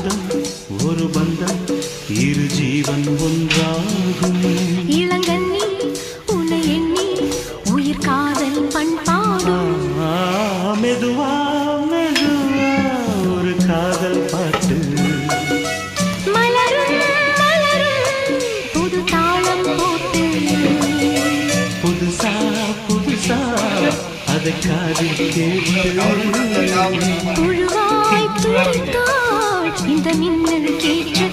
சொந்தம் ஒரு பந்தம் இரு ஜீவன் ஒன்றாகும். இளங்கண்ணி உன்னை எண்ணி உயிர் காதல் பண்பாடும். மெதுவா மெதுவா ஒரு காதல் பாட்டு. மலரும் மலரும் புது தாளம் போட்டு. புதுசா புதுசா அதை காதில் கேட்டு. புழுவாய் துடித்தாள் இந்த மின்னல் கேட்டு.